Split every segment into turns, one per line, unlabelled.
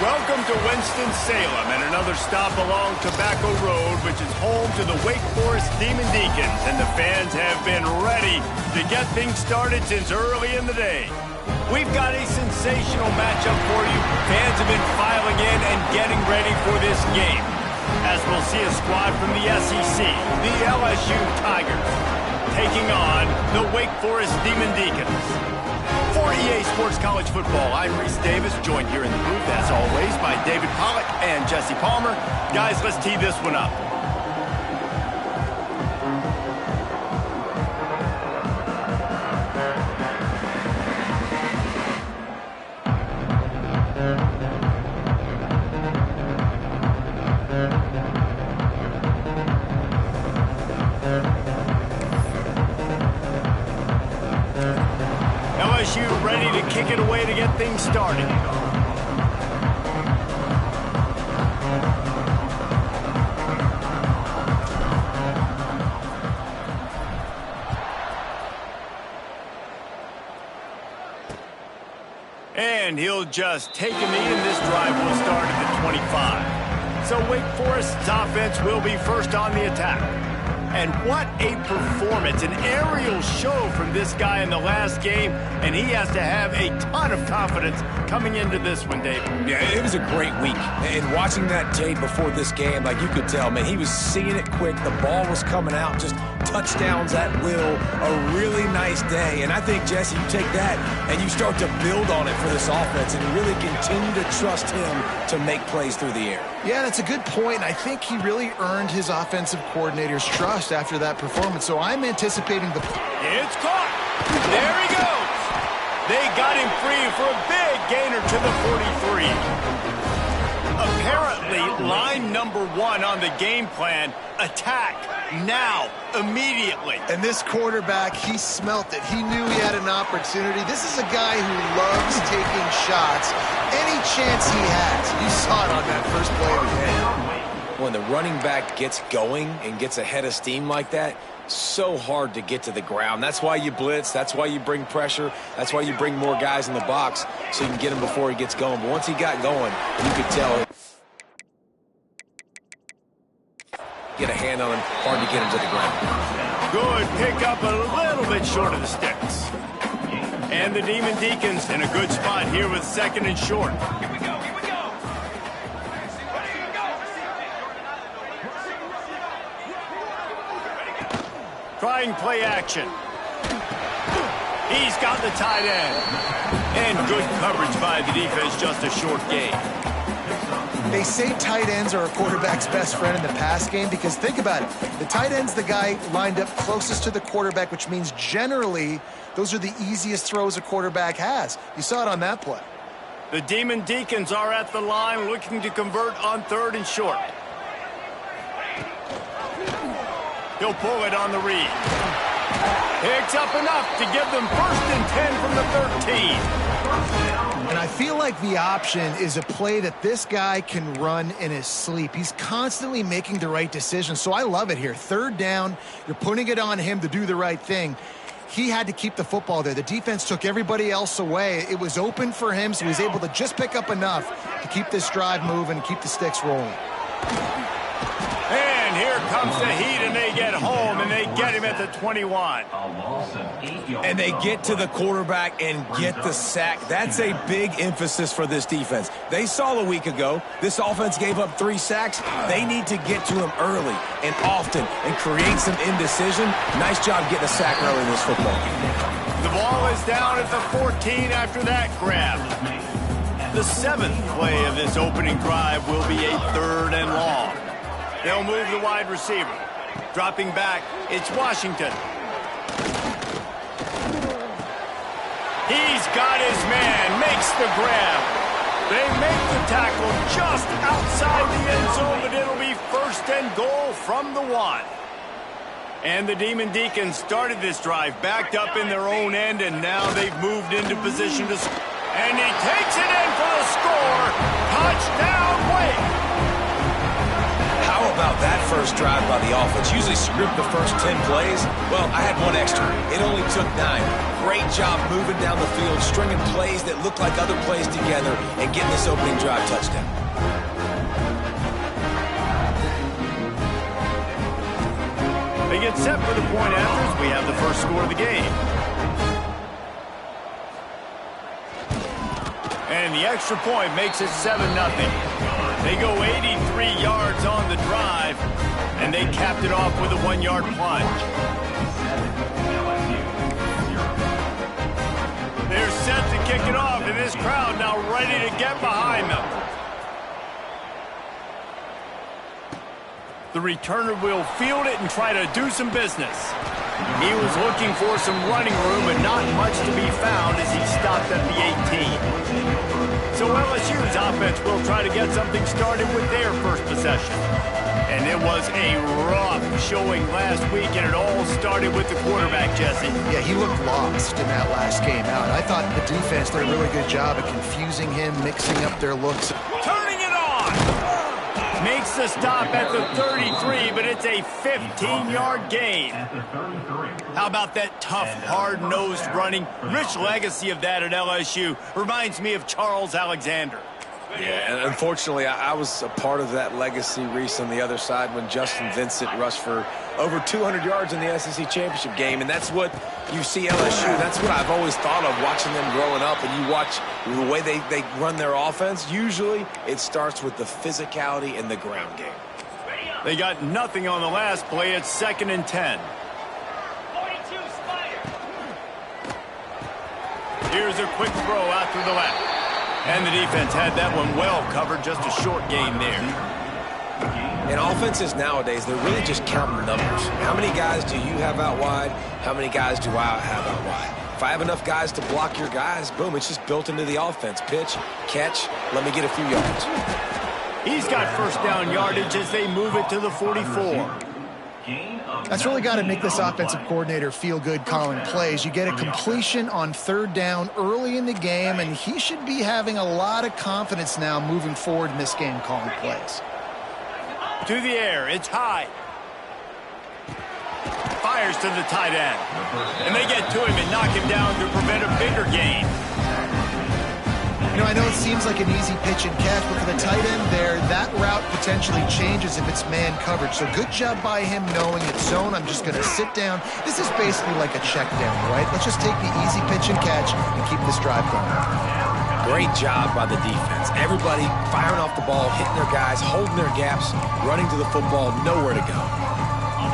Welcome to Winston-Salem and another stop along Tobacco Road, which is home to the Wake Forest Demon Deacons, and the fans have been ready to get things started since early in the day. We've got a sensational matchup for you. Fans have been filing in and getting ready for this game, as we'll see a squad from the SEC, the LSU Tigers, taking on the Wake Forest Demon Deacons. For EA Sports College Football, I'm Reese Davis, joined here in the booth, as always, by David Pollack and Jesse Palmer. Guys, let's tee this one up. LSU ready to kick it away to get things started. And he'll just take a knee, and this drive will start at the 25. So Wake Forest's offense will be first on the attack. And what a performance, an aerial show from this guy in the last game, and he has to have a ton of confidence coming into this one, Dave.
Yeah, it was a great week. And watching that tape before this game, like you could tell, man, he was seeing it quick. The ball was coming out, just touchdowns at will. A really nice day. And I think, Jesse, you take that and you start to build on it for this offense and really continue to trust him to make plays through the air.
Yeah, that's a good point. And I think he really earned his offensive coordinator's trust after that performance. So I'm anticipating the...
It's caught. There he goes. They got him free for a big gainer to the 43. Apparently, line number one on the game plan, attack now, immediately.
And this quarterback, he smelt it. He knew he had an opportunity. This is a guy who loves taking shots any chance he has. You saw it on that first play of the game.
When the running back gets going and gets ahead of steam like that, so hard to get to the ground. That's why you blitz. That's why you bring pressure. That's why you bring more guys in the box so you can get him before he gets going. But once he got going, you could tell it. Get a hand on him, hard to get him to the ground.
Good pick up, a little bit short of the sticks. And the Demon Deacons in a good spot here with second and short.
Here we go.
Trying play action. He's got the tight end. And good coverage by the defense, just a short gain.
They say tight ends are a quarterback's best friend in the pass game because think about it. The tight end's the guy lined up closest to the quarterback, which means generally those are the easiest throws a quarterback has. You saw it on that play.
The Demon Deacons are at the line looking to convert on third and short. He'll pull it on the read. Picks up enough to give them 1st and 10 from the 13.
And I feel like the option is a play that this guy can run in his sleep. He's constantly making the right decision, so I love it here. 3rd down, you're putting it on him to do the right thing. He had to keep the football there. The defense took everybody else away. It was open for him, so he was able to just pick up enough to keep this drive moving and keep the sticks rolling.
And here comes the heat, and they get home, and they get him at the 21.
And they get to the quarterback and get the sack. That's a big emphasis for this defense. They saw a week ago, this offense gave up 3 sacks. They need to get to him early and often and create some indecision. Nice job getting a sack early in this football game.
The ball is down at the 14 after that grab. The 7th play of this opening drive will be a 3rd and long. They'll move the wide receiver. Dropping back, it's Washington. He's got his man, makes the grab. They make the tackle just outside the end zone, but it'll be 1st and goal from the 1. And the Demon Deacons started this drive backed up in their own end, and now they've moved into position to score. And he takes it in for the score. Touchdown, Wake.
How about that first first drive by the offense. Usually script the first 10 plays. Well, I had one extra. It only took 9. Great job moving down the field, stringing plays that look like other plays together, and getting this opening drive touchdown.
They get set for the point after as we have the first score of the game. And the extra point makes it 7-0. They go 83 yards on the drive, and they capped it off with a 1-yard plunge. They're set to kick it off, and this crowd now ready to get behind them. The returner will field it and try to do some business. He was looking for some running room, but not much to be found as he stopped at the 18. So LSU's offense will try to get something started with their first possession. And it was a rough showing last week, and it all started with the quarterback, Jesse.
Yeah, he looked lost in that last game out. I thought the defense did a really good job of confusing him, mixing up their looks.
Turning it on! Makes the stop at the 33, but it's a 15-yard gain. How about that tough, hard-nosed running? Rich legacy of that at LSU. Reminds me of Charles Alexander.
Yeah, and unfortunately, I was a part of that legacy, Reese, on the other side when Justin Vincent rushed for over 200 yards in the SEC championship game, and that's what you see LSU. That's what I've always thought of watching them growing up, and you watch the way they run their offense. Usually, it starts with the physicality in the ground game.
They got nothing on the last play. It's 2nd and 10. Here's a quick throw out to the left. And the defense had that one well covered, just a short gain there.
In offenses nowadays, they're really just counting numbers. How many guys do you have out wide? How many guys do I have out wide? If I have enough guys to block your guys, boom, it's just built into the offense. Pitch, catch, let me get a few yards.
He's got first down yardage as they move it to the 44.
That's really got to make this offensive coordinator feel good calling plays. You get a completion on 3rd down early in the game, and he should be having a lot of confidence now moving forward in this game calling plays.
To the air, it's high. Fires to the tight end. And they get to him and knock him down to prevent a bigger gain.
You know, I know it seems like an easy pitch and catch, but for the tight end there, that route potentially changes if it's man coverage. So good job by him knowing it's zone. I'm just going to sit down. This is basically like a check down, right? Let's just take the easy pitch and catch and keep this drive going.
Great job by the defense. Everybody firing off the ball, hitting their guys, holding their gaps, running to the football, nowhere to go.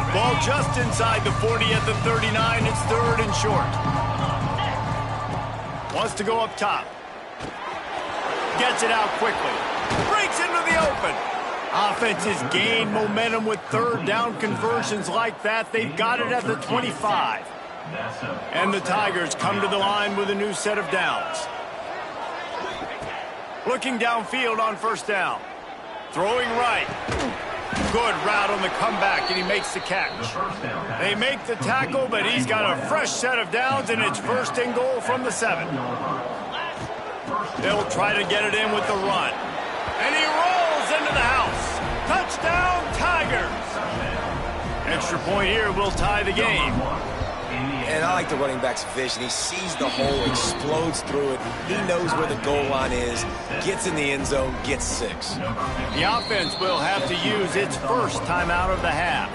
Ball just inside the 40 at the 39. It's 3rd and short. Wants to go up top. Gets it out quickly. Breaks into the open. Offenses gain momentum with 3rd down conversions like that. They've got it at the 25. And the Tigers come to the line with a new set of downs. Looking downfield on 1st down. Throwing right. Good route on the comeback, and he makes the catch. They make the tackle, but he's got a fresh set of downs, and it's 1st and goal from the 7. They'll try to get it in with the run. And he rolls into the house. Touchdown, Tigers. Extra point here will tie the game.
And I like the running back's vision. He sees the hole, explodes through it. He knows where the goal line is, gets in the end zone, gets 6.
The offense will have to use its first timeout of the half.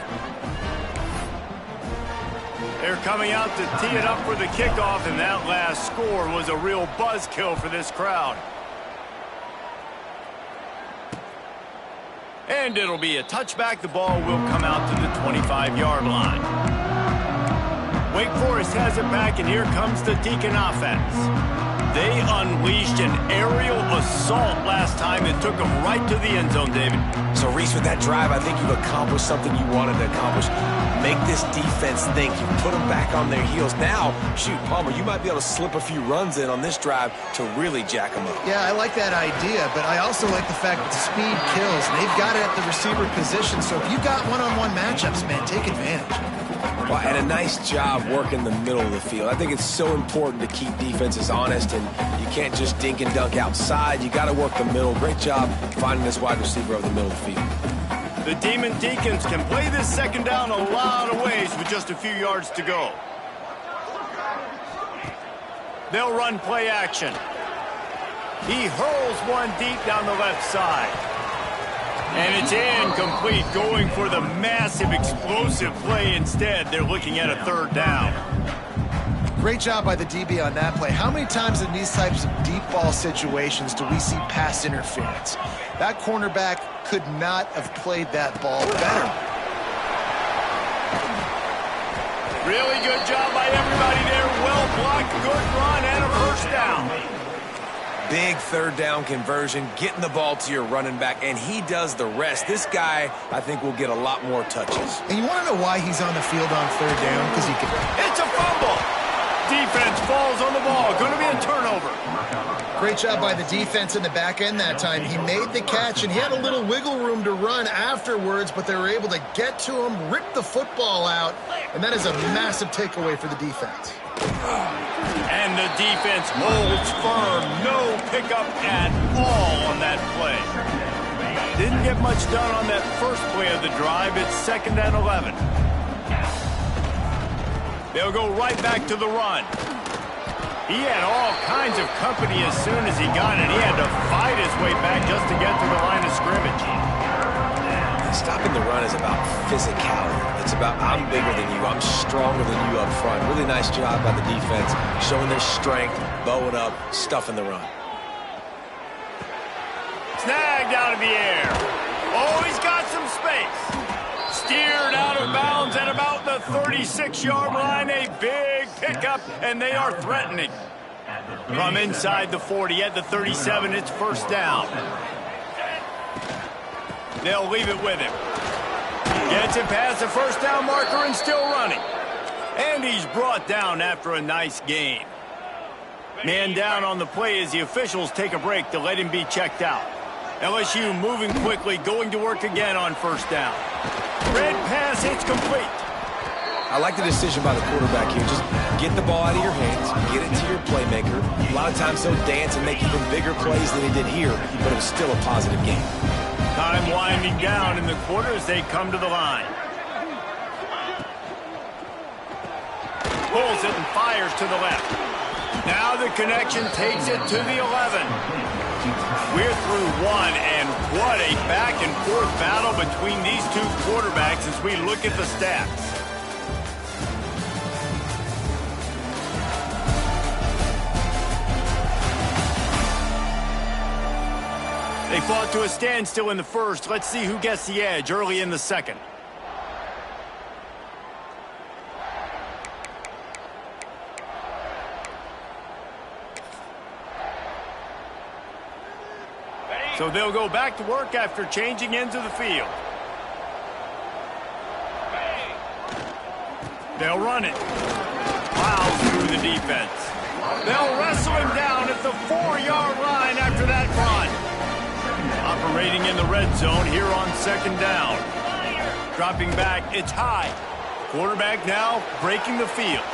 They're coming out to tee it up for the kickoff, and that last score was a real buzzkill for this crowd. And it'll be a touchback. The ball will come out to the 25-yard line. Wake Forest has it back, and here comes the Deacon offense. They unleashed an aerial assault last time that took them right to the end zone, David.
So, Reese, with that drive, I think you've accomplished something you wanted to accomplish. Make this defense think. You put them back on their heels. Now, shoot, Palmer, you might be able to slip a few runs in on this drive to really jack them up.
Yeah, I like that idea, but I also like the fact that speed kills. They've got it at the receiver position, so if you've got one-on-one matchups, man, take advantage.
Well, and a nice job working the middle of the field. I think it's so important to keep defenses honest, and you can't just dink and dunk outside. You got to work the middle. Great job finding this wide receiver over the middle of the field.
The Demon Deacons can play this second down a lot of ways with just a few yards to go. They'll run play action. He hurls one deep down the left side. And it's incomplete, going for the massive explosive play instead. They're looking at a third down.
Great job by the DB on that play. How many times in these types of deep ball situations do we see pass interference? That cornerback could not have played that ball better.
Really good job by everybody there. Well blocked, good run, and a first down.
Big third down conversion, getting the ball to your running back, and he does the rest. This guy, I think, will get a lot more touches.
And you want to know why he's on the field on third down? Because he can.
It's a fumble. Defense falls on the ball. Going to be a turnover.
Great job by the defense in the back end that time. He made the catch, and he had a little wiggle room to run afterwards, but they were able to get to him, rip the football out, and that is a massive takeaway for the defense.
And the defense holds firm. No pickup at all on that play. Didn't get much done on that first play of the drive. It's 2nd and 11. They'll go right back to the run. He had all kinds of company as soon as he got it. He had to fight his way back just to get to the line of scrimmage.
Stopping the run is about physicality. It's about I'm bigger than you, I'm stronger than you up front. Really nice job by the defense, showing their strength, bowing up, stuffing the run.
Snagged out of the air. Oh, he's got some space. Steered out of bounds at about the 36-yard line. A big pickup, and they are threatening. From inside the 40 at the 37, it's first down. They'll leave it with him. Gets it past the first down marker and still running. And he's brought down after a nice gain. Man down on the play as the officials take a break to let him be checked out. LSU moving quickly, going to work again on first down. Red pass, it's complete.
I like the decision by the quarterback here. Just get the ball out of your hands, get it to your playmaker. A lot of times he'll dance and make even bigger plays than he did here, but it was still a positive game.
Time winding down in the quarter as they come to the line. Pulls it and fires to the left. Now the connection takes it to the 11. We're through one, and what a back-and-forth battle between these two quarterbacks as we look at the stats. They fought to a standstill in the first. Let's see who gets the edge early in the second. So they'll go back to work after changing into the field. They'll run it. Plows through the defense. They'll wrestle him down at the 4-yard line after that run. Operating in the red zone here on 2nd down. Dropping back, it's high. Quarterback now breaking the field.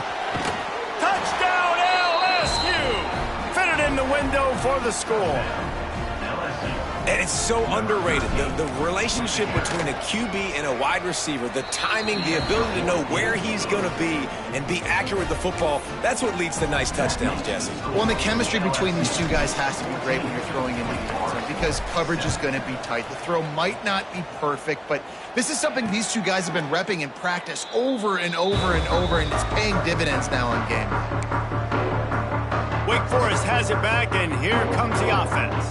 Touchdown LSU! Fitted in the window for the score.
And it's so underrated. The relationship between a QB and a wide receiver, the timing, the ability to know where he's going to be and be accurate with the football, that's what leads to nice touchdowns, Jesse.
Well, and the chemistry between these two guys has to be great when you're throwing into the end zone because coverage is going to be tight. The throw might not be perfect, but this is something these two guys have been repping in practice over and over and over, and it's paying dividends now on game.
Wake Forest has it back, and here comes the offense.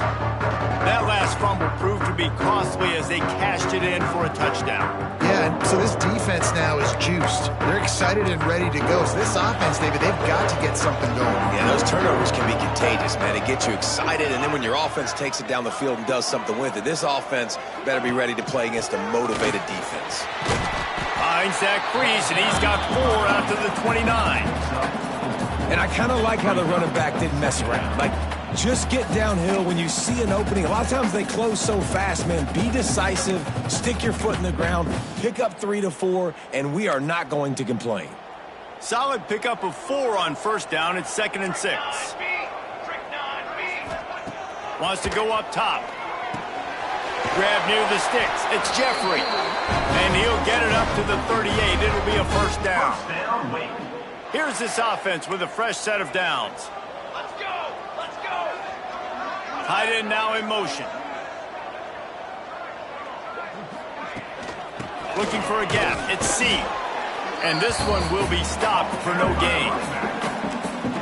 That last fumble proved to be costly as they cashed it in for a touchdown.
Yeah, and so this defense now is juiced. They're excited and ready to go. So this offense, David, they've got to get something going.
Yeah, those turnovers can be contagious, man. It gets you excited, and then when your offense takes it down the field and does something with it, this offense better be ready to play against a motivated defense.
Finds that crease, and he's got 4 after the 29.
And I kind of like how the running back didn't mess around. Like, just get downhill when you see an opening. A lot of times they close so fast, man. Be decisive, stick your foot in the ground, pick up 3 to 4, and we are not going to complain.
Solid pickup of 4 on first down. It's 2nd and 6. Wants to go up top. grab near the sticks. It's Jeffrey. And he'll get it up to the 38. It'll be a first down. Here's this offense with a fresh set of downs.
Let's go! Let's go!
Tight end now in motion. Looking for a gap. It's C. And this one will be stopped for no gain.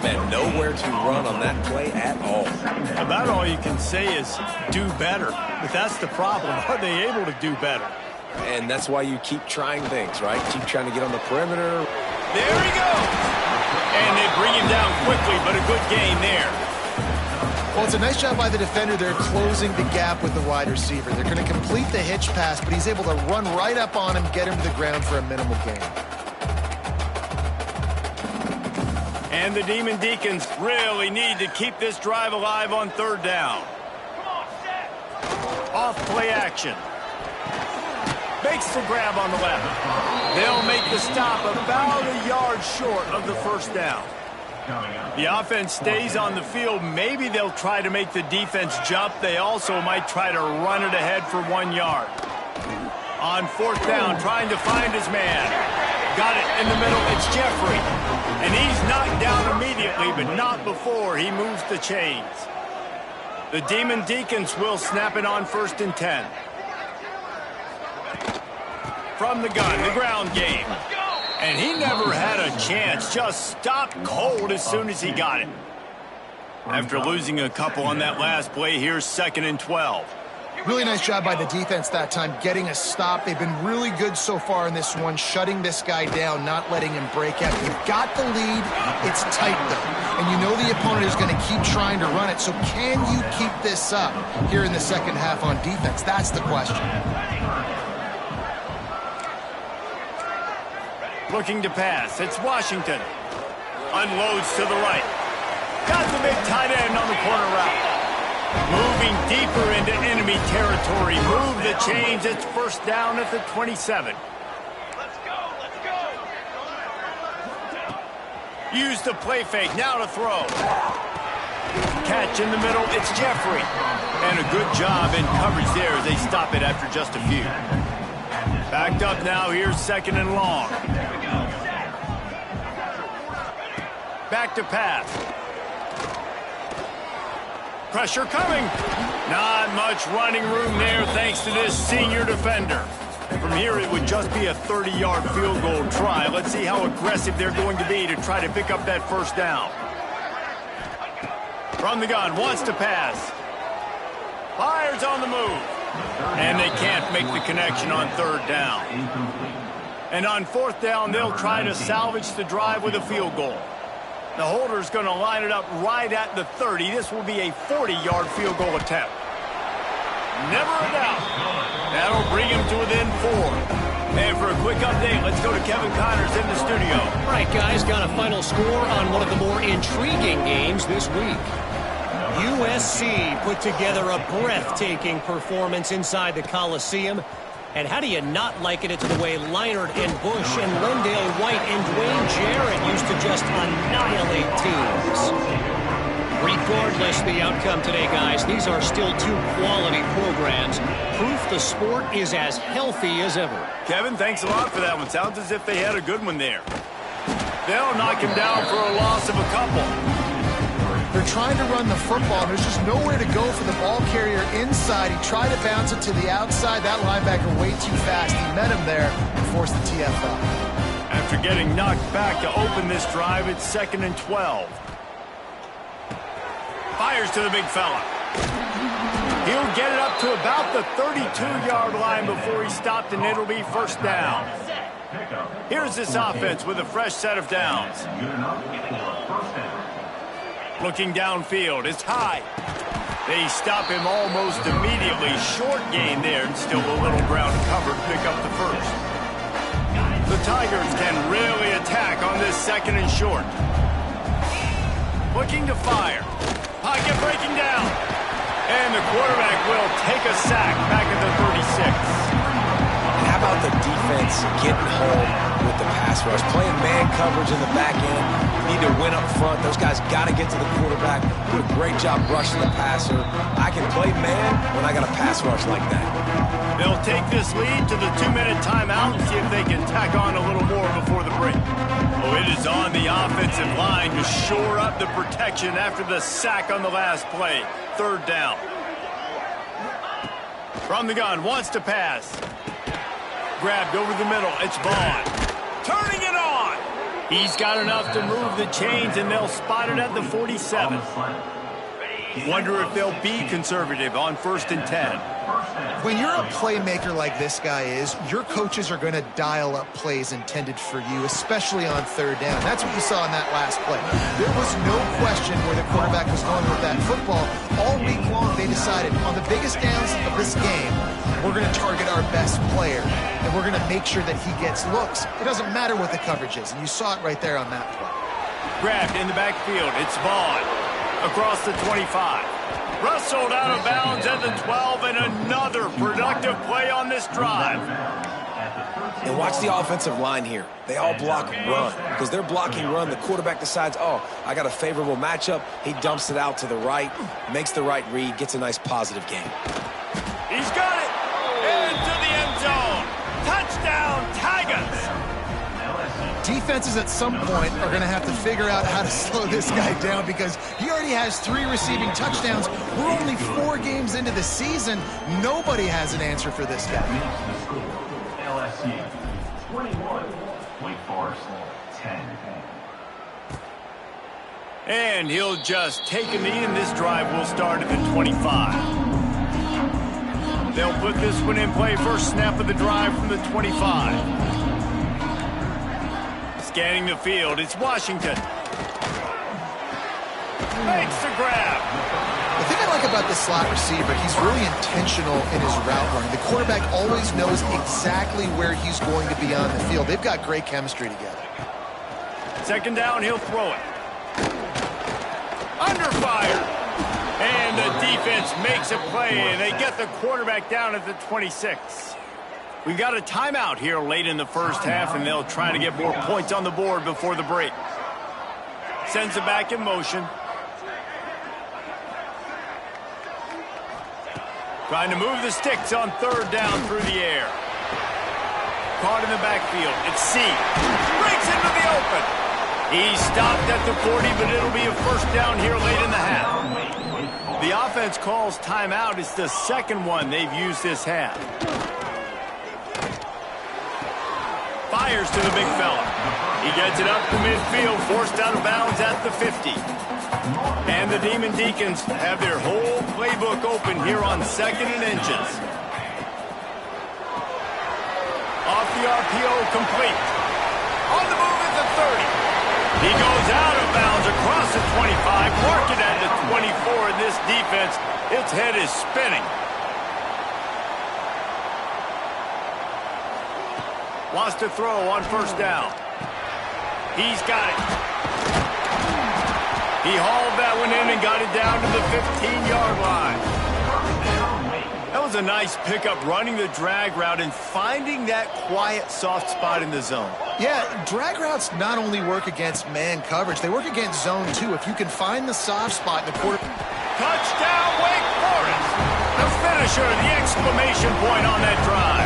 Man, nowhere to run on that play at all.
About all you can say is do better. But that's the problem. Are they able to do better?
And that's why you keep trying things, right? Keep trying to get on the perimeter.
There he goes. And they bring him down quickly, but a good gain there.
Well, it's a nice job by the defender. They're closing the gap with the wide receiver. They're going to complete the hitch pass, but he's able to run right up on him, get him to the ground for a minimal gain.
And the Demon Deacons really need to keep this drive alive on third down. Off play action. Makes the grab on the left. They'll make the stop about a yard short of the first down. The offense stays on the field. Maybe they'll try to make the defense jump. They also might try to run it ahead for 1 yard. On fourth down, trying to find his man. Got it in the middle. It's Jeffrey. And he's knocked down immediately, but not before he moves the chains. The Demon Deacons will snap it on 1st and 10. From the gun, the ground game. And he never had a chance. Just stopped cold as soon as he got it. After losing a couple on that last play, here's 2nd and 12.
Really nice job by the defense that time, getting a stop. They've been really good so far in this one, shutting this guy down, not letting him break out. You've got the lead. It's tight, though. And you know the opponent is going to keep trying to run it. So can you keep this up here in the second half on defense? That's the question.
Looking to pass. It's Washington. Unloads to the right. Got the big tight end on the corner route. Moving deeper into enemy territory. Move the chains. It's first down at the 27.
Let's go! Let's go!
Use the play fake. Now to throw. Catch in the middle. It's Jeffrey. And a good job in coverage there as they stop it after just a few. Backed up now. Here's 2nd and long. Back to pass. Pressure coming. Not much running room there thanks to this senior defender. From here, it would just be a 30-yard field goal try. Let's see how aggressive they're going to be to try to pick up that first down. From the gun, wants to pass. Fires on the move. And they can't make the connection on 3rd down. And on 4th down, they'll try to salvage the drive with a field goal. The holder's going to line it up right at the 30. This will be a 40-yard field goal attempt. Never a doubt. That'll bring him to within 4. And for a quick update, let's go to Kevin Connors in the studio.
All right, guys, got a final score on one of the more intriguing games this week. USC put together a breathtaking performance inside the Coliseum. And how do you not liken it to the way Leinart and Bush and Lendale White and Dwayne Jarrett used to just annihilate teams? Regardless the outcome today, guys, these are still 2 quality programs. Proof the sport is as healthy as ever.
Kevin, thanks a lot for that one. Sounds as if they had a good one there. They'll knock him down for a loss of a couple.
They're trying to run the football. There's just nowhere to go for the ball carrier inside. He tried to bounce it to the outside. That linebacker way too fast. He met him there and forced the TFL.
After getting knocked back to open this drive, it's 2nd and 12. Fires to the big fella. He'll get it up to about the 32-yard line before he stopped, and it'll be first down. Here's this offense with a fresh set of downs. Looking downfield, it's high. They stop him almost immediately. Short gain there, and still a little ground covered to pick up the first. The Tigers can really attack on this 2nd and short. Looking to fire. Pocket breaking down. And the quarterback will take a sack back at the 36.
How about the defense getting home with the pass rush. Playing man coverage in the back end. You need to win up front. Those guys got to get to the quarterback. Do a great job rushing the passer. I can play man when I got a pass rush like that.
They'll take this lead to the 2-minute timeout and see if they can tack on a little more before the break. Oh, it is on the offensive line to shore up the protection after the sack on the last play. Third down. From the gun, wants to pass. Grabbed over the middle. It's Vaughn. Turning it on. He's got enough to move the chains, and they'll spot it at the 47. Wonder if they'll be conservative on 1st and 10.
When you're a playmaker like this guy is, your coaches are going to dial up plays intended for you, especially on 3rd down. That's what you saw in that last play. There was no question where the quarterback was going with that football. All week long, they decided on the biggest downs of this game, we're going to target our best player, and we're going to make sure that he gets looks. It doesn't matter what the coverage is, and you saw it right there on that play.
Grabbed in the backfield. It's Vaughn. Across the 25. Wrestled out of bounds at the 12, and another productive play on this drive.
And watch the offensive line here. They all block run. Because they're blocking run, the quarterback decides, oh, I got a favorable matchup. He dumps it out to the right, makes the right read, gets a nice positive gain.
He's got it. Into the end zone. Touchdown, Tigers.
Defenses at some point are going to have to figure out how to slow this guy down because he already has 3 receiving touchdowns. We're only 4 games into the season. Nobody has an answer for this guy.
LSU 21, Wake Forest 10.
And he'll just take a knee, and this drive will start at the 25. They'll put this one in play. First snap of the drive from the 25. Scanning the field, it's Washington. Makes the grab.
The thing I like about this slot receiver, he's really intentional in his route running. The quarterback always knows exactly where he's going to be on the field. They've got great chemistry together.
2nd down, he'll throw it. Under fire. And the defense makes a play, and they get the quarterback down at the 26. We've got a timeout here late in the first half, and they'll try to get more points on the board before the break. Sends it back in motion. Trying to move the sticks on 3rd down through the air. Caught in the backfield. It's C. Breaks into the open. He stopped at the 40, but it'll be a 1st down here late in the half. The offense calls timeout. It's the 2nd one they've used this half. Fires to the big fella. He gets it up to midfield, forced out of bounds at the 50. And the Demon Deacons have their whole playbook open here on 2nd and inches. Off the RPO, complete. On the move at the 30. He goes out of bounds across the 25, mark it at the 24, and this defense, its head is spinning. Wants to throw on 1st down. He's got it. He hauled that one in and got it down to the 15-yard line. That was a nice pickup, running the drag route and finding that quiet, soft spot in the zone.
Yeah, drag routes not only work against man coverage, they work against zone too. If you can find the soft spot in the quarter.
Touchdown, Wake Forest. The finisher, the exclamation point on that drive.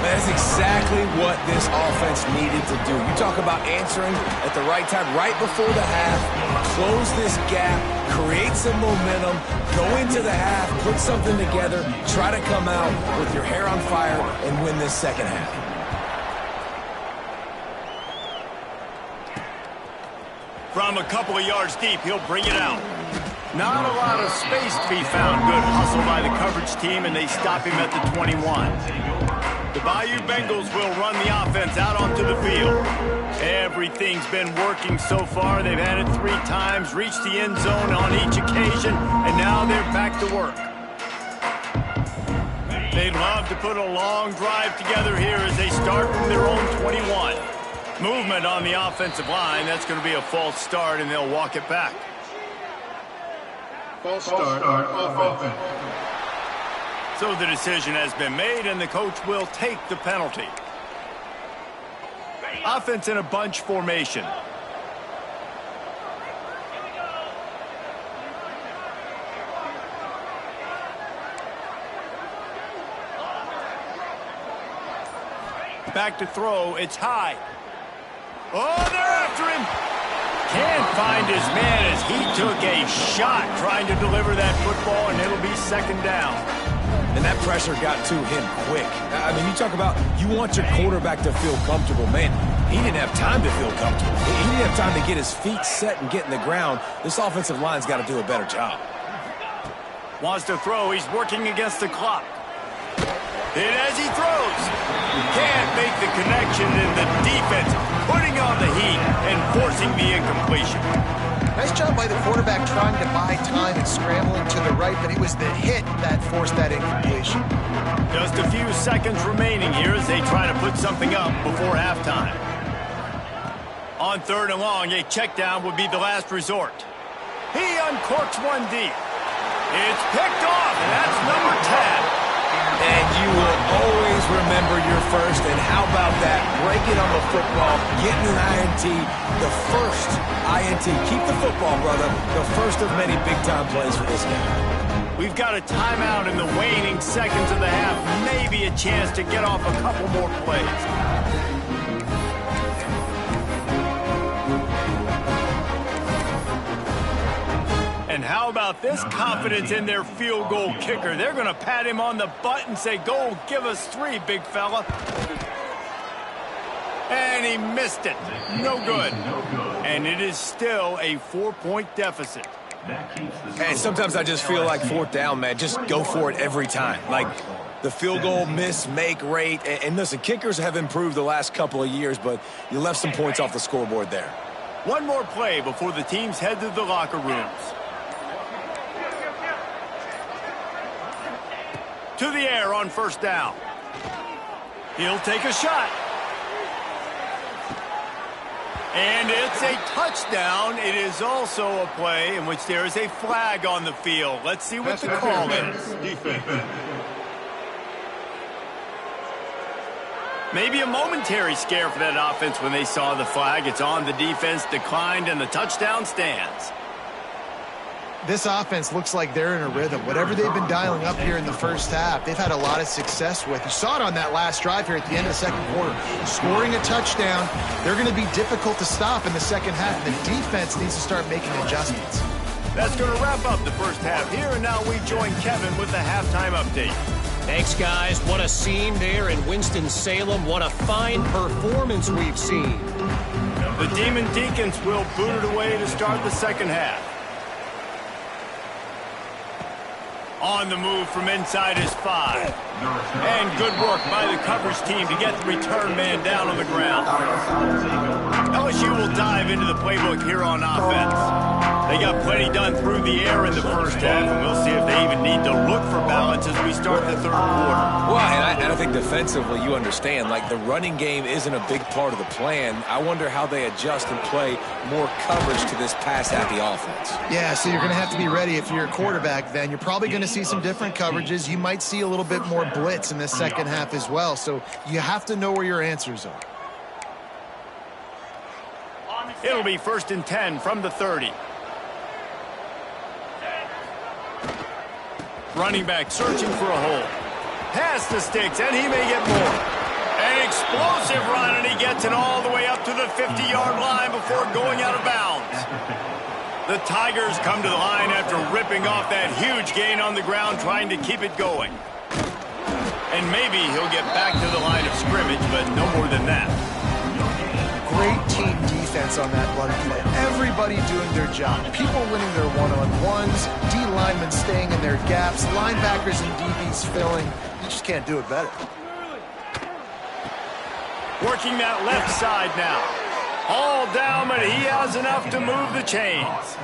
That's exactly what this offense needed to do. You talk about answering at the right time, right before the half, close this gap, create some momentum, go into the half, put something together, try to come out with your hair on fire and win this 2nd half.
From a couple of yards deep, he'll bring it out. Not a lot of space to be found. Good hustle by the coverage team, and they stop him at the 21. The Bayou Bengals will run the offense out onto the field. Everything's been working so far. They've had it 3 times, reached the end zone on each occasion, and now they're back to work. They'd love to put a long drive together here as they start from their own 21. Movement on the offensive line. That's going to be a false start, and they'll walk it back.
False start offense.
So the decision has been made, and the coach will take the penalty. Offense in a bunch formation. Back to throw. It's high. Oh, they're after him. Can't find his man as he took a shot trying to deliver that football, and it'll be second down.
And that pressure got to him quick. I mean, you talk about you want your quarterback to feel comfortable. Man, he didn't have time to feel comfortable. He didn't have time to get his feet set and get in the ground. This offensive line's got to do a better job.
Wants to throw. He's working against the clock. And as he throws, can't make the connection, and the defense putting on the heat and forcing the incompletion.
Nice job by the quarterback trying to buy time and scrambling to the right, but it was the hit that forced that incompletion.
Just a few seconds remaining here as they try to put something up before halftime. On third and long, a check down would be the last resort. He uncorks one deep. It's picked off, and that's number 10.
And you will always remember your first. And how about that? Breaking on the football, getting an INT, the first INT. Keep the football, brother. The first of many big-time plays for this game.
We've got a timeout in the waning seconds of the half. Maybe a chance to get off a couple more plays. And how about this confidence in their field goal kicker? They're going to pat him on the butt and say, go give us 3, big fella. And he missed it. No good. And it is still a 4-point deficit.
And sometimes I just feel like fourth down, man. Just go for it every time. Like the field goal miss-make rate. And listen, kickers have improved the last couple of years, but you left some points off the scoreboard there.
One more play before the teams head to the locker rooms. To the air on first down. He'll take a shot. And it's a touchdown. It is also a play in which there is a flag on the field. Let's see what the call is. Maybe a momentary scare for that offense when they saw the flag. It's on, the defense declined, and the touchdown stands.
This offense looks like they're in a rhythm. Whatever they've been dialing up here in the first half, they've had a lot of success with. You saw it on that last drive here at the end of the second quarter. Scoring a touchdown, they're going to be difficult to stop in the second half. The defense needs to start making adjustments.
That's going to wrap up the first half here, and now we join Kevin with the halftime update.
Thanks, guys. What a scene there in Winston-Salem. What a fine performance we've seen.
The Demon Deacons will boot it away to start the second half. On the move from inside his 5. And good work by the coverage team to get the return man down on the ground. LSU will dive into the playbook here on offense. They got plenty done through the air in the first half, and we'll see if they even need to look for balance as we start the third quarter.
Well, and I think defensively, you understand, like the running game isn't a big part of the plan. I wonder how they adjust and play more coverage to this pass-happy offense.
Yeah, so you're going to have to be ready if you're a quarterback then. You're probably going to see some different coverages. You might see a little bit more blitz in this second half as well, so you have to know where your answers are.
It'll be 1st and 10 from the 30. Running back searching for a hole. Past the sticks, and he may get more. An explosive run, and he gets it all the way up to the 50-yard line before going out of bounds. The Tigers come to the line after ripping off that huge gain on the ground, trying to keep it going. And maybe he'll get back to the line of scrimmage, but no more than that.
Great team defense on that run play. Everybody doing their job. People winning their one-on-ones, D linemen staying in their gaps, linebackers and DBs filling. You just can't do it better.
Working that left side now. All down, but he has enough to move the chains.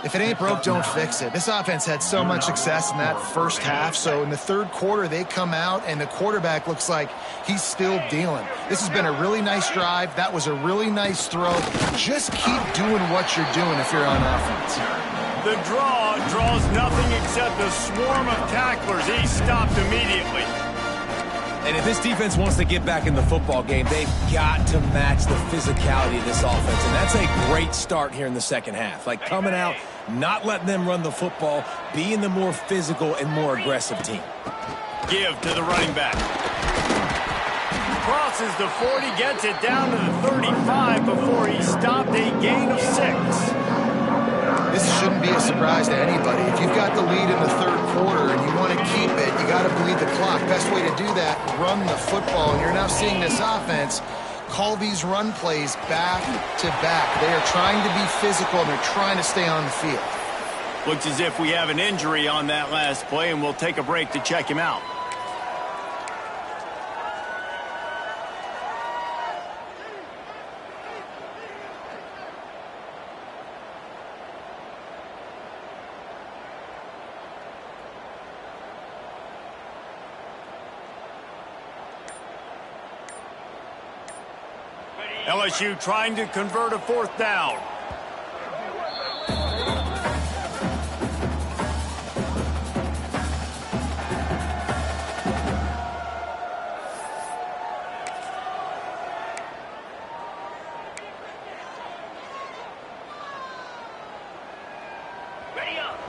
If it ain't broke, don't fix it. This offense had so much success in that first half, so in the third quarter, they come out, and the quarterback looks like he's still dealing. This has been a really nice drive. That was a really nice throw. Just keep doing what you're doing if you're on offense.
The draw draws nothing except a swarm of tacklers. He stopped immediately.
And if this defense wants to get back in the football game, they've got to match the physicality of this offense. And that's a great start here in the second half. Like coming out, not letting them run the football, being the more physical and more aggressive team.
Give to the running back. Crosses the 40, gets it down to the 35 before he stopped a gain of 6.
This shouldn't be a surprise to anybody. If you've got the lead in the third quarter and you want to keep it, you got to bleed the clock. Best way to do that, run the football. And you're now seeing this offense call these run plays back to back. They are trying to be physical, and they're trying to stay on the field.
Looks as if we have an injury on that last play, and we'll take a break to check him out. LSU trying to convert a 4th down.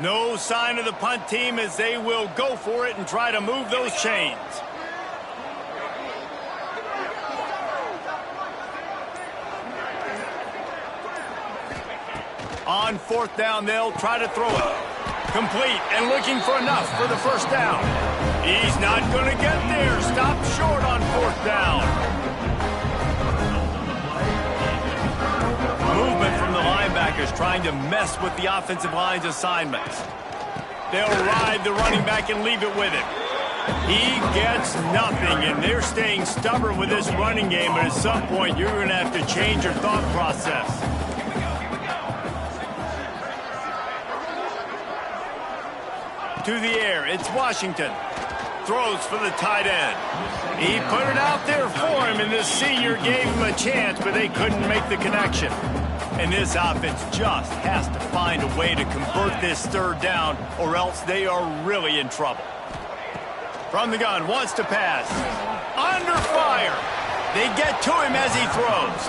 No sign of the punt team as they will go for it and try to move those chains. On 4th down, they'll try to throw it. Complete and looking for enough for the 1st down. He's not going to get there. Stopped short on 4th down. Movement from the linebackers trying to mess with the offensive line's assignments. They'll ride the running back and leave it with him. He gets nothing, and they're staying stubborn with this running game, but at some point you're going to have to change your thought process. To the air, it's Washington. Throws for the tight end. He put it out there for him, and this senior gave him a chance, but they couldn't make the connection. And this offense just has to find a way to convert this 3rd down, or else they are really in trouble. From the gun, wants to pass. Under fire. They get to him as he throws.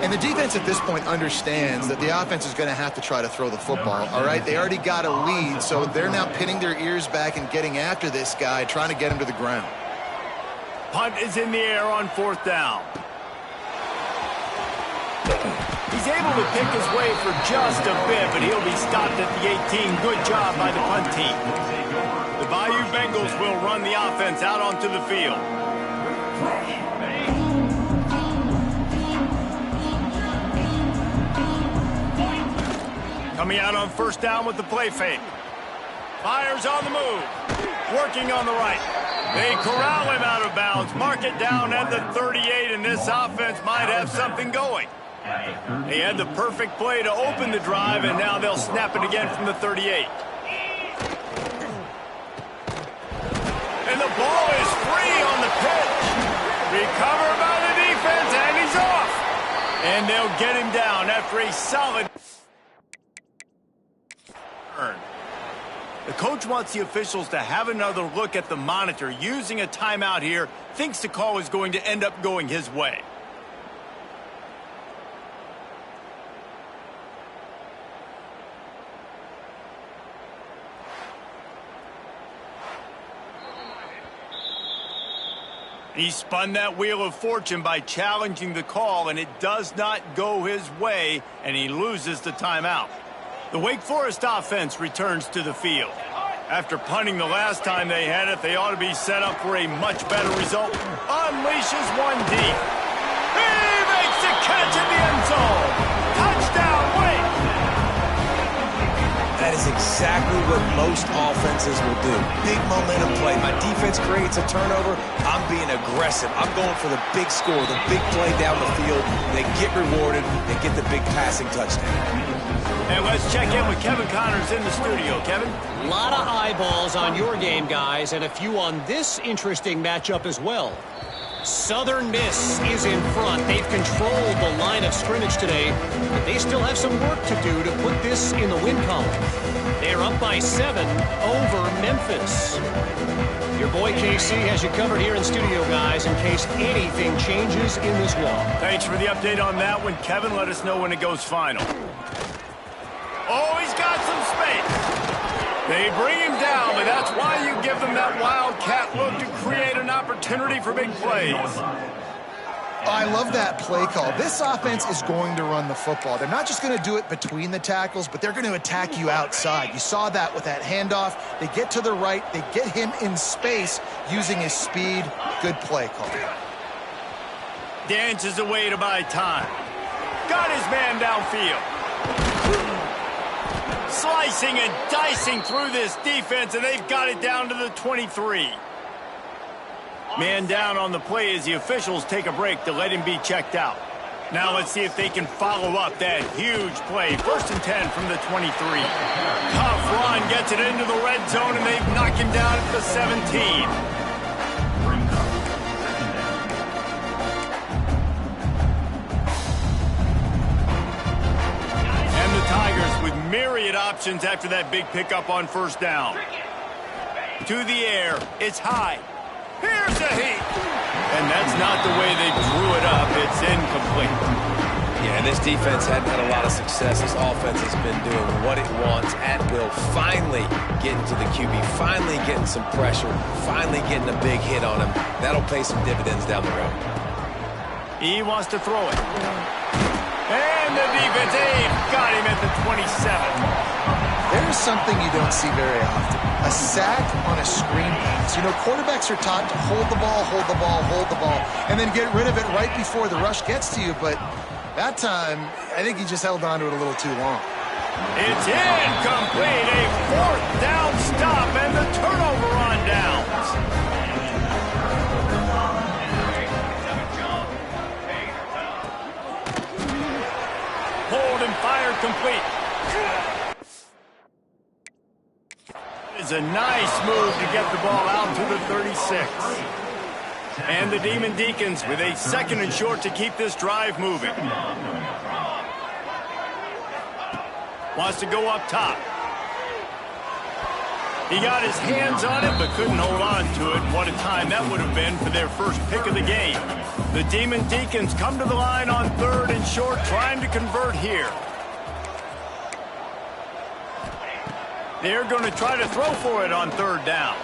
And the defense at this point understands that the offense is going to have to try to throw the football, all right? They already got a lead, so they're now pinning their ears back and getting after this guy, trying to get him to the ground.
Punt is in the air on 4th down. He's able to pick his way for just a bit, but he'll be stopped at the 18. Good job by the punt team. The Bayou Bengals will run the offense out onto the field. Coming out on 1st down with the play fake. Fires on the move. Working on the right. They corral him out of bounds. Mark it down at the 38, and this offense might have something going. They had the perfect play to open the drive, and now they'll snap it again from the 38. And the ball is free on the pitch. Recovered by the defense, and he's off. And they'll get him down after a solid turn. The coach wants the officials to have another look at the monitor. Using a timeout here, thinks the call is going to end up going his way. He spun that wheel of fortune by challenging the call, and it does not go his way, and he loses the timeout. The Wake Forest offense returns to the field. After punting the last time they had it, they ought to be set up for a much better result. Unleashes one deep. He makes the catch in the end zone. Touchdown, Wake!
That is exactly what most offenses will do. Big momentum play. My defense creates a turnover. I'm being aggressive. I'm going for the big score, the big play down the field. They get rewarded. They get the big passing touchdown.
And let's check in with Kevin Connors in the studio. Kevin?
A lot of eyeballs on your game, guys, and a few on this interesting matchup as well. Southern Miss is in front. They've controlled the line of scrimmage today, but they still have some work to do to put this in the win column. They're up by 7 over Memphis. Your boy KC has you covered here in studio, guys, in case anything changes in this one.
Thanks for the update on that one, Kevin. Let us know when it goes final. Oh, he's got some space. They bring him down, but that's why you give them that wildcat look to create an opportunity for big plays.
I love that play call. This offense is going to run the football. They're not just going to do it between the tackles, but they're going to attack you outside. You saw that with that handoff. They get to the right. They get him in space using his speed. Good play call.
Dances away to buy time. Got his man downfield. Slicing and dicing through this defense, and they've got it down to the 23. Man down on the play as the officials take a break to let him be checked out. Now let's see if they can follow up that huge play. 1st and 10 from the 23. Tough run gets it into the red zone, and they've knocked him down at the 17. And the Tigers with myriad options after that big pickup on 1st down. To the air. It's high. Here's a heat. And that's not the way they drew it up. It's incomplete.
Yeah, this defense hadn't had a lot of success. This offense has been doing what it wants at will. Finally getting to the QB. Finally getting some pressure. Finally getting a big hit on him. That'll pay some dividends down the road.
He wants to throw it. And the defense, got him at the 27.
There's something you don't see very often. A sack on a screen pass. You know, quarterbacks are taught to hold the ball, hold the ball, hold the ball, and then get rid of it right before the rush gets to you. But that time, I think he just held on to it a little too long.
It's incomplete. A 4th down stop and the turnover on downs. Hold and fire complete. It's a nice move to get the ball out to the 36. And the Demon Deacons with a 2nd and short to keep this drive moving. Wants to go up top. He got his hands on it but couldn't hold on to it. What a time that would have been for their first pick of the game. The Demon Deacons come to the line on 3rd and short, trying to convert here. They're going to try to throw for it on 3rd down.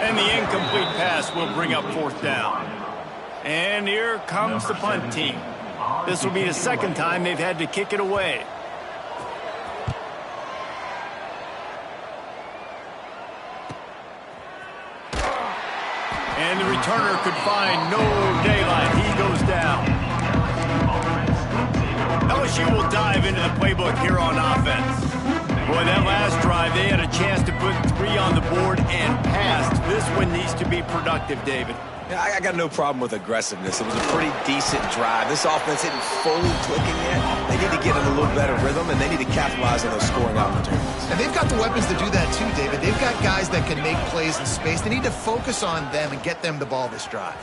And the incomplete pass will bring up 4th down. And here comes the punt team. This will be the 2nd time they've had to kick it away. And the returner could find no daylight. He goes down. LSU will dive into the playbook here on offense. Boy, that last drive, they had a chance to put 3 on the board and passed. This one needs to be productive, David.
Yeah, I got no problem with aggressiveness. It was a pretty decent drive. This offense isn't fully clicking yet. They need to get in a little better rhythm, and they need to capitalize on those scoring opportunities.
And they've got the weapons to do that too, David. They've got guys that can make plays in space. They need to focus on them and get them the ball this drive.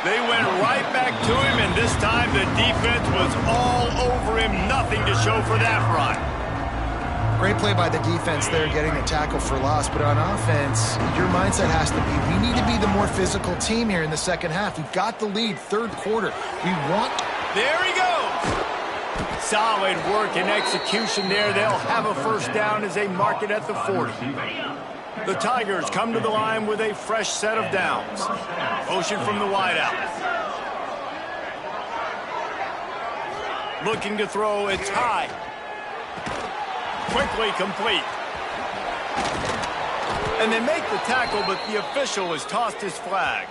They went right back to him, and this time the defense was all over him. Nothing to show for that run.
Great play by the defense there, getting the tackle for loss. But on offense, your mindset has to be, we need to be the more physical team here in the 2nd half. We've got the lead, 3rd quarter. We want...
There he goes. Solid work and execution there. They'll have a 1st down as they mark it at the 40. The Tigers come to the line with a fresh set of downs. Motion from the wideout. Looking to throw, it's high. Quickly complete. And they make the tackle, but the official has tossed his flag.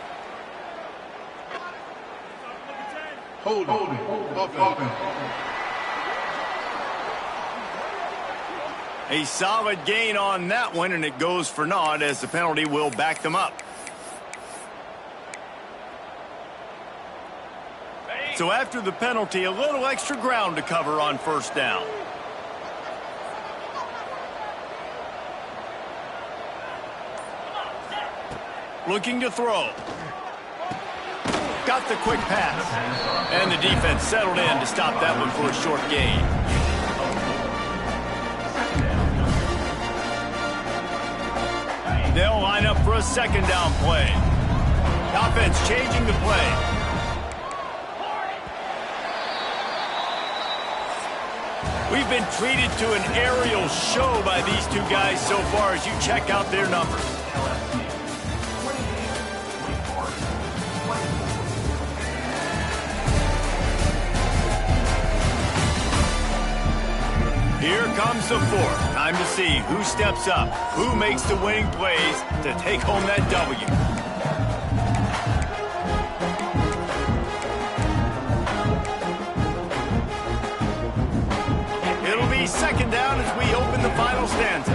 Hold it.
A solid gain on that one, and it goes for naught as the penalty will back them up. So after the penalty, a little extra ground to cover on 1st down. Looking to throw. Got the quick pass. And the defense settled in to stop that one for a short gain. for a second down play. Offense changing the play. We've been treated to an aerial show by these two guys so far as you check out their numbers. Here comes the fourth. Time to see who steps up, who makes the winning plays to take home that W. It'll be second down as we open the final stanza.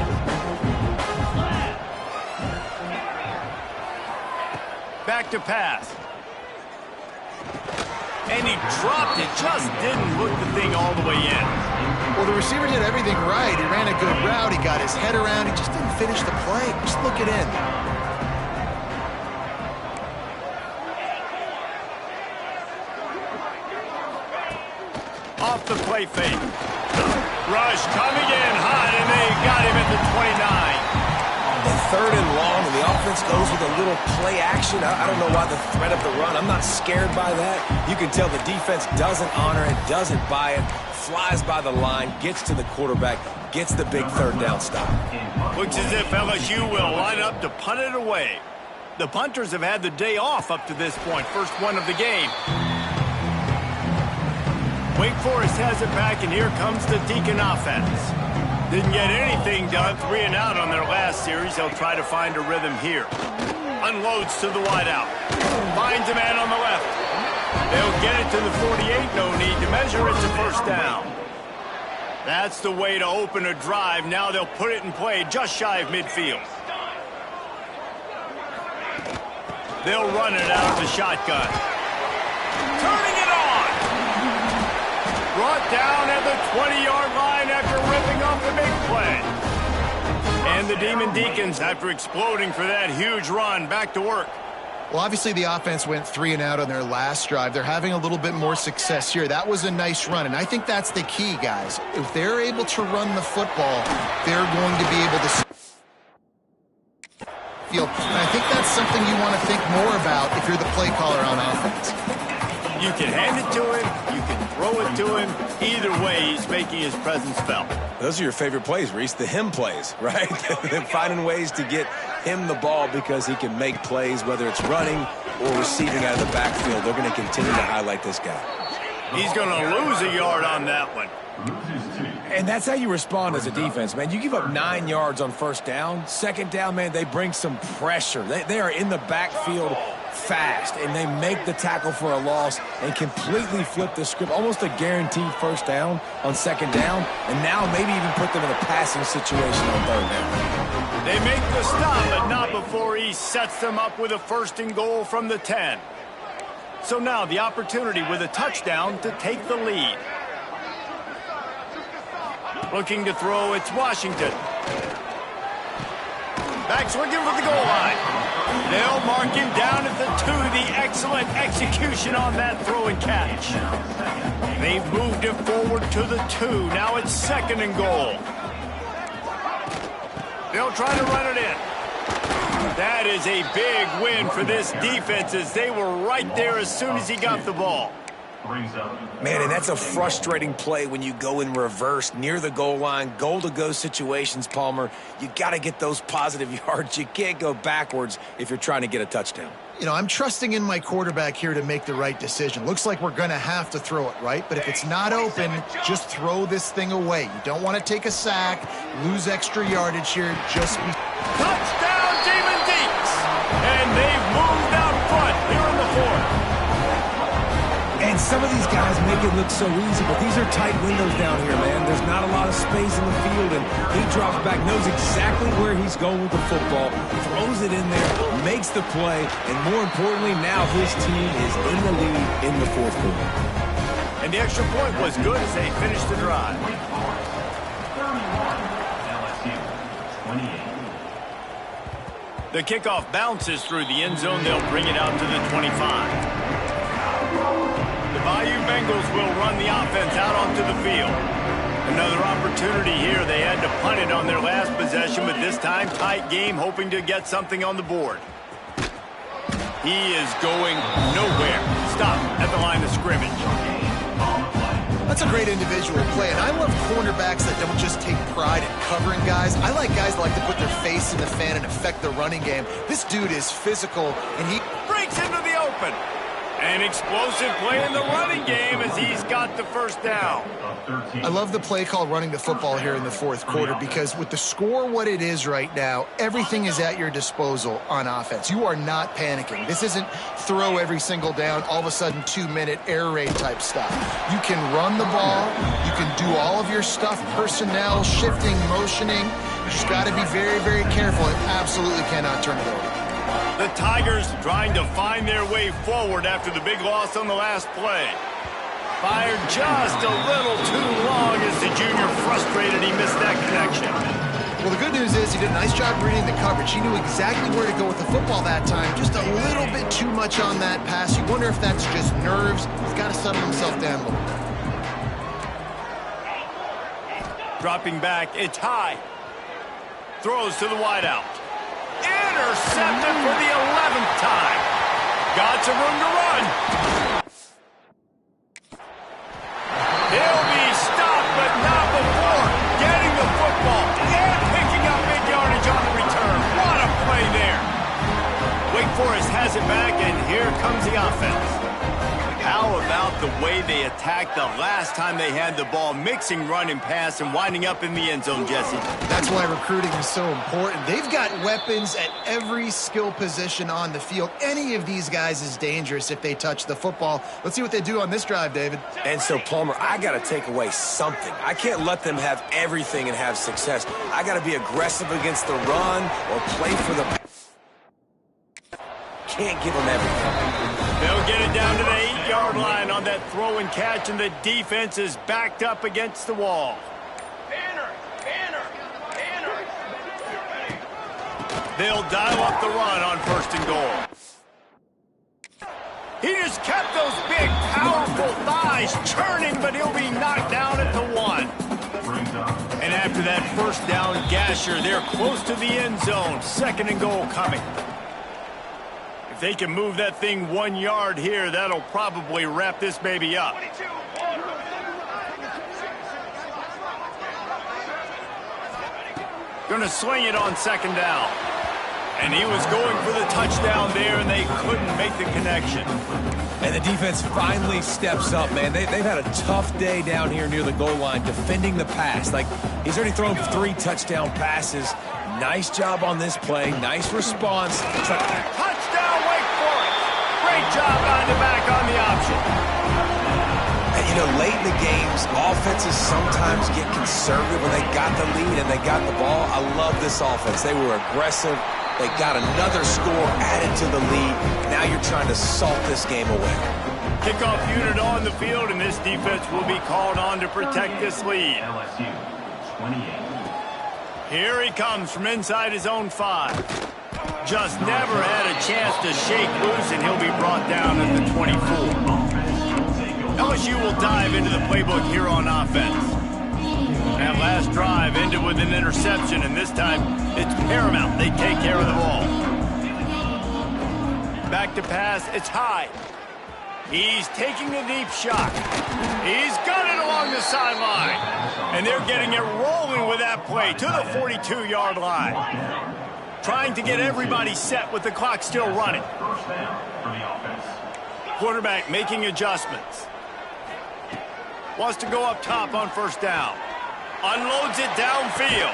Back to pass. And he dropped it, just didn't look the thing all the way in.
Well, the receiver did everything right. He ran a good route. He got his head around. He just didn't finish the play. Just look it in.
Off the play fake. Rush coming in hot, and they got him at the 29.
And third and long, and the offense goes with a little play action. I don't know why the threat of the run. I'm not scared by that. You can tell the defense doesn't honor it, doesn't buy it, flies by the line, gets to the quarterback, gets the big third down stop.
Looks as if LSU will line up to punt it away. The punters have had the day off up to this point, first one of the game. Wake Forest has it back, and here comes the Deacon offense. Didn't get anything done, 3 and out on their last series. They'll try to find a rhythm here. Unloads to the wideout. Finds a man on the left. They'll get it to the 48. No need to measure it to first down. That's the way to open a drive. Now they'll put it in play just shy of midfield. They'll run it out of the shotgun. Turning it on. Brought down at the 20-yard line after ripping off the big play. And the Demon Deacons, after exploding for that huge run, back to work.
Well, obviously the offense went 3 and out on their last drive. They're having a little bit more success here. That was a nice run, and I think that's the key, guys. If they're able to run the football, they're going to be able to feel. And I think that's something you want to think more about if you're the play caller on offense.
You can hand it to him, you can throw it to him. Either way, he's making his presence felt.
Those are your favorite plays, Reese, the him plays, right? They're finding ways to get him the ball because he can make plays, whether it's running or receiving out of the backfield. They're going to continue to highlight this guy.
He's going to lose a yard on that one.
And that's how you respond as a defense, man. You give up 9 yards on first down. Second down, man, they bring some pressure. They are in the backfield fast, and they make the tackle for a loss and completely flip the script. Almost a guaranteed first down on second down, and now maybe even put them in a passing situation on third down.
They make the stop, but not before he sets them up with a first and goal from the 10. So now the opportunity with a touchdown to take the lead. Looking to throw, it's Washington. Back's looking for the goal line. They'll mark him down at the 2. The excellent execution on that throw and catch. They've moved it forward to the 2. Now it's second and goal. They'll try to run it in. That is a big win for this defense as they were right there as soon as he got the ball.
Man, and that's a frustrating play when you go in reverse near the goal line, goal-to-go situations, Palmer. You got to get those positive yards. You can't go backwards if you're trying to get a touchdown.
You know, I'm trusting in my quarterback here to make the right decision. Looks like we're going to have to throw it, right? But if it's not open, just throw this thing away. You don't want to take a sack, lose extra yardage here. Just be...
Touchdown, Demon Deeks! And they've moved out front here in the 4th.
And some of these guys make it look so easy, but these are tight windows down here, man. There's not a lot of space in the field, and he drops back, knows exactly where he's going with the football, throws it in there, makes the play, and more importantly, now his team is in the lead in the 4th quarter.
And the extra point was good as they finished the drive.
31, LSU, 28.
The kickoff bounces through the end zone. They'll bring it out to the 25. The Bayou Bengals will run the offense out onto the field. Another opportunity here. They had to punt it on their last possession, but this time tight game, hoping to get something on the board. He is going nowhere. Stop at the line of scrimmage.
That's a great individual play, and I love cornerbacks that don't just take pride in covering guys. I like guys that like to put their face in the fan and affect the running game. This dude is physical, and he
breaks into the open. An explosive play in the running game as he's got the first down.
I love the play called running the football here in the fourth quarter because with the score what it is right now, everything is at your disposal on offense. You are not panicking. This isn't throw every single down, all of a sudden 2-minute air raid type stuff. You can run the ball. You can do all of your stuff, personnel, shifting, motioning. You just got to be very, very careful and absolutely cannot turn it over.
The Tigers trying to find their way forward after the big loss on the last play. Fired just a little too long as the junior frustrated he missed that connection.
Well, the good news is he did a nice job reading the coverage. He knew exactly where to go with the football that time. Just a little bit too much on that pass. You wonder if that's just nerves. He's got to settle himself down a little bit.
Dropping back, it's high. Throws to the wideout. Intercepted for the 11th time. Got some room to run. He'll be stopped, but not before getting the football and picking up big yardage on the return. What a play there. Wake Forest has it back, and here comes the offense. How about the way they attacked the last time they had the ball, mixing run and pass and winding up in the end zone, Jesse?
That's why recruiting is so important. They've got weapons at every skill position on the field. Any of these guys is dangerous if they touch the football. Let's see what they do on this drive, David.
And so, Palmer, I got to take away something. I can't let them have everything and have success. I got to be aggressive against the run or play for the... Can't give them everything.
They'll get it down to the 8-yard line on that throw and catch, and the defense is backed up against the wall.
Banner!
They'll dial up the run on 1st and goal. He just kept those big, powerful thighs churning, but he'll be knocked down at the 1. And after that first down gasher, they're close to the end zone. 2nd and goal coming. If they can move that thing 1 yard here, that'll probably wrap this baby up. Gonna swing it on 2nd down. And he was going for the touchdown there, and they couldn't make the connection.
And the defense finally steps up, man. They've had a tough day down here near the goal line defending the pass. Like, he's already thrown 3 touchdown passes. Nice job on this play. Nice response.
Touchdown, Wake Forest. Great job on the back on the option.
And, you know, late in the games, offenses sometimes get conservative when they got the lead and they got the ball. I love this offense. They were aggressive. They got another score added to the lead. Now you're trying to salt this game away.
Kickoff unit on the field, and this defense will be called on to protect this lead.
LSU 28.
Here he comes from inside his own 5. Just never had a chance to shake loose, and he'll be brought down at the 24. LSU will dive into the playbook here on offense. That last drive ended with an interception, and this time it's paramount they take care of the ball. Back to pass, it's high. He's taking a deep shot. He's got it along the sideline. And they're getting it rolling with that play to the 42-yard line. Trying to get everybody set with the clock still running.
First down for the offense.
Quarterback making adjustments. Wants to go up top on 1st down. Unloads it downfield.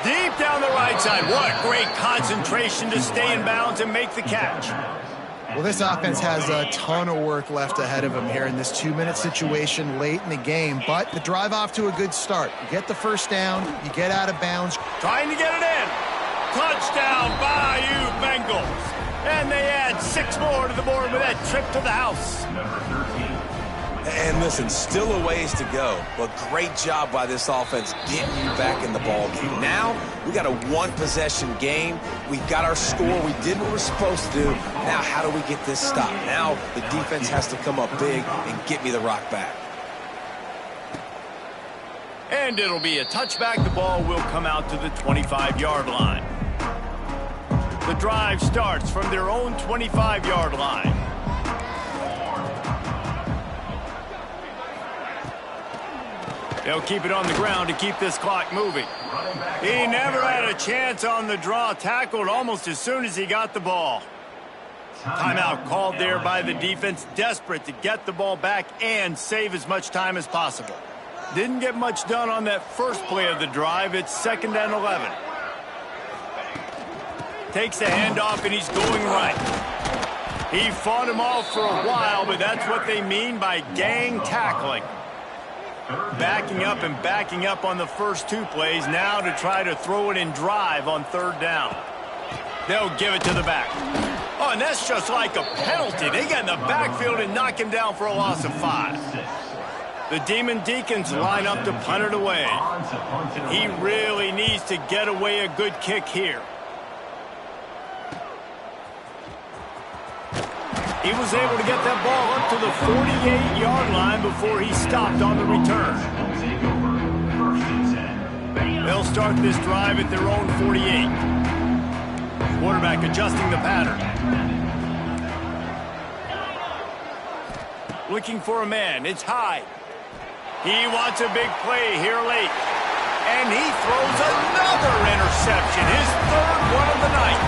Deep down the right side. What great concentration to stay in bounds and make the catch.
Well, this offense has a ton of work left ahead of them here in this 2-minute situation late in the game, but the drive off to a good start. You get the 1st down, you get out of bounds.
Trying to get it in. Touchdown, Bayou Bengals. And they add 6 more to the board with that trip to the house.
Number 13.
And listen, still a ways to go, but great job by this offense getting you back in the ball game. Now, we got a 1-possession game. We got our score. We did what we're supposed to do. Now, how do we get this stopped? Now, the defense has to come up big and get me the rock back.
And it'll be a touchback. The ball will come out to the 25-yard line. The drive starts from their own 25-yard line. They'll keep it on the ground to keep this clock moving. He never had a chance on the draw. Tackled almost as soon as he got the ball. Timeout called there by the defense, desperate to get the ball back and save as much time as possible. Didn't get much done on that first play of the drive. It's 2nd and 11. Takes the handoff, and he's going right. He fought him off for a while, but that's what they mean by gang tackling. Backing up and backing up on the first 2 plays, now to try to throw it in drive on 3rd down. They'll give it to the back. Oh, and that's just like a penalty. They get in the backfield and knock him down for a loss of 5. The Demon Deacons line up to punt it away. He really needs to get away a good kick here. He was able to get that ball up to the 48-yard line before he stopped on the return. They'll start this drive at their own 48. Quarterback adjusting the pattern. Looking for a man. It's Hyde. He wants a big play here late. And he throws another interception. His 3rd one of the night.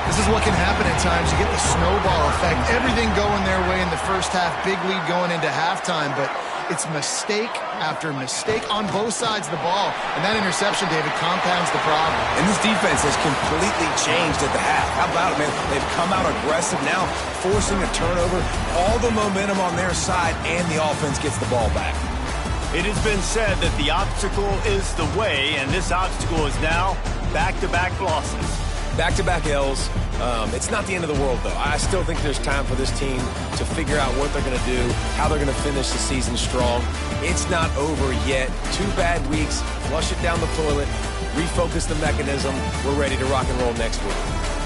This is what can happen at times. You get the snowball effect. Everything going their way in the first half. Big lead going into halftime. But it's mistake after mistake on both sides of the ball. And that interception, David, compounds the problem.
And this defense has completely changed at the half. How about it, man? They've come out aggressive now, forcing a turnover. All the momentum on their side, and the offense gets the ball back.
It has been said that the obstacle is the way, and this obstacle is now back-to-back losses.
Back-to-back L's. It's not the end of the world, though. I still think there's time for this team to figure out what they're going to do, how they're going to finish the season strong. It's not over yet. 2 bad weeks. Flush it down the toilet. Refocus the mechanism. We're ready to rock and roll next week.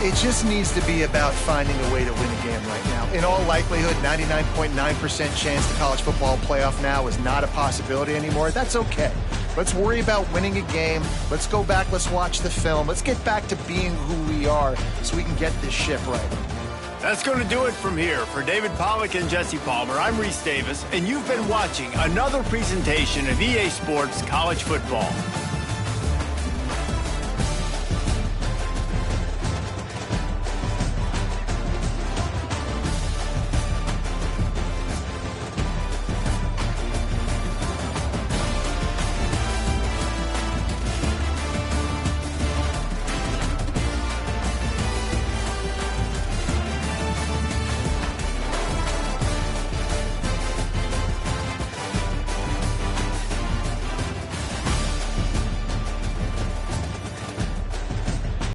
It just needs to be about finding a way to win a game right now. In all likelihood, 99.9% chance the college football playoff now is not a possibility anymore. That's okay. Let's worry about winning a game. Let's go back. Let's watch the film. Let's get back to being who we are so we can get this ship right.
That's going to do it from here. For David Pollack and Jesse Palmer, I'm Reese Davis, and you've been watching another presentation of EA Sports College Football.